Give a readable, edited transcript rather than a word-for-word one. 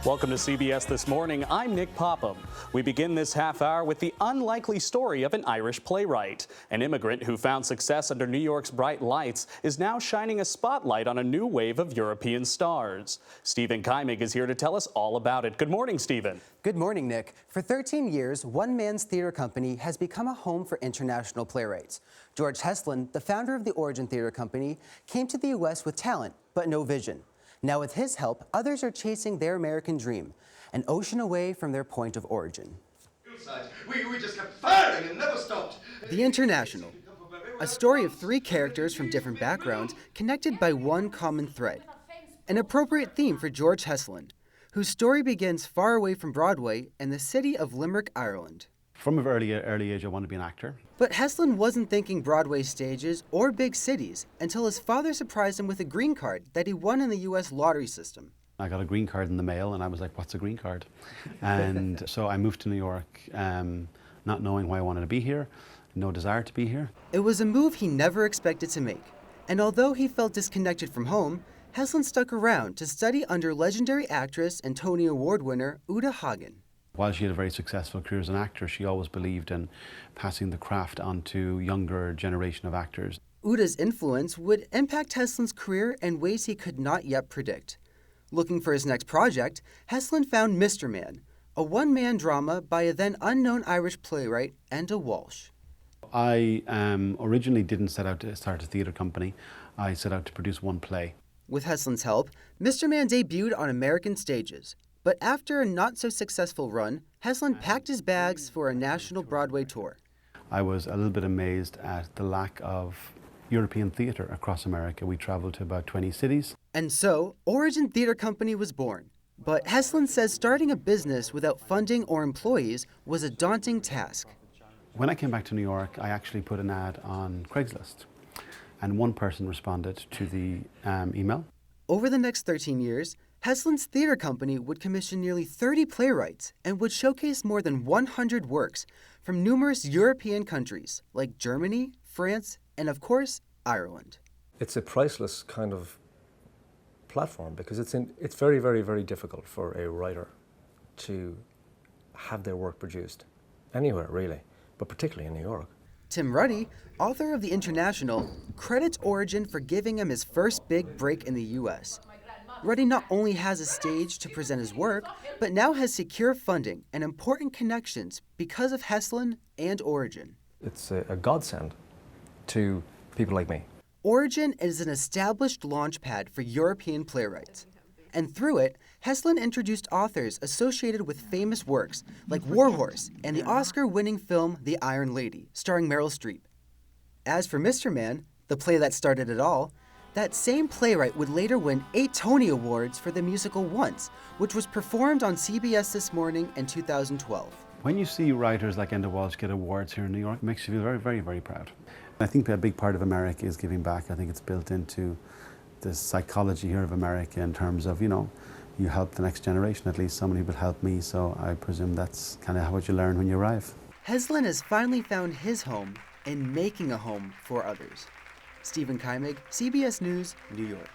Welcome to CBS This Morning. I'm Nick Popham. We begin this half hour with the unlikely story of an Irish playwright. An immigrant who found success under New York's bright lights is now shining a spotlight on a new wave of European stars. Stephen Keimig is here to tell us all about it. Good morning, Stephen. Good morning, Nick. For 13 years, one man's theater company has become a home for international playwrights. George Heslin, the founder of the Origin Theater Company, came to the U.S. with talent, but no vision. Now with his help, others are chasing their American dream, an ocean away from their point of origin. We just kept firing and never stopped. The International, a story of three characters from different backgrounds connected by one common thread. An appropriate theme for George Heslin, whose story begins far away from Broadway in the city of Limerick, Ireland. From an early age, I wanted to be an actor. But Heslin wasn't thinking Broadway stages or big cities until his father surprised him with a green card that he won in the U.S. lottery system. I got a green card in the mail and I was like, what's a green card? And so I moved to New York, not knowing why I wanted to be here, no desire to be here. It was a move he never expected to make. And although he felt disconnected from home, Heslin stuck around to study under legendary actress and Tony Award winner Uta Hagen. While she had a very successful career as an actor, she always believed in passing the craft on to younger generation of actors. Uta's influence would impact Heslin's career in ways he could not yet predict. Looking for his next project, Heslin found Mr. Man, a one-man drama by a then unknown Irish playwright, Enda Walsh. I originally didn't set out to start a theatre company. I set out to produce one play. With Heslin's help, Mr. Man debuted on American stages. But after a not-so-successful run, Heslin packed his bags for a national Broadway tour. I was a little bit amazed at the lack of European theatre across America. We traveled to about 20 cities. And so, Origin Theater Company was born. But Heslin says starting a business without funding or employees was a daunting task. When I came back to New York, I actually put an ad on Craigslist. And one person responded to the email. Over the next 13 years, Heslin's theater company would commission nearly 30 playwrights and would showcase more than 100 works from numerous European countries like Germany, France, and of course, Ireland. It's a priceless kind of platform because it's very, very, very difficult for a writer to have their work produced anywhere really, but particularly in New York. Tim Ruddy, author of The International, credits Origin for giving him his first big break in the U.S. Ruddy not only has a stage to present his work, but now has secure funding and important connections because of Heslin and Origin. It's a godsend to people like me. Origin is an established launchpad for European playwrights. And through it, Heslin introduced authors associated with famous works like Warhorse and the Oscar-winning film The Iron Lady, starring Meryl Streep. As for Mr. Man, the play that started it all, that same playwright would later win 8 Tony Awards for the musical Once, which was performed on CBS This Morning in 2012. When you see writers like Enda Walsh get awards here in New York, it makes you feel very, very, very proud. I think a big part of America is giving back. I think it's built into the psychology here of America in terms of, you help the next generation. At least somebody will help me, so I presume that's kind of what you learn when you arrive. Heslin has finally found his home in making a home for others. Stephen Keimig, CBS News, New York.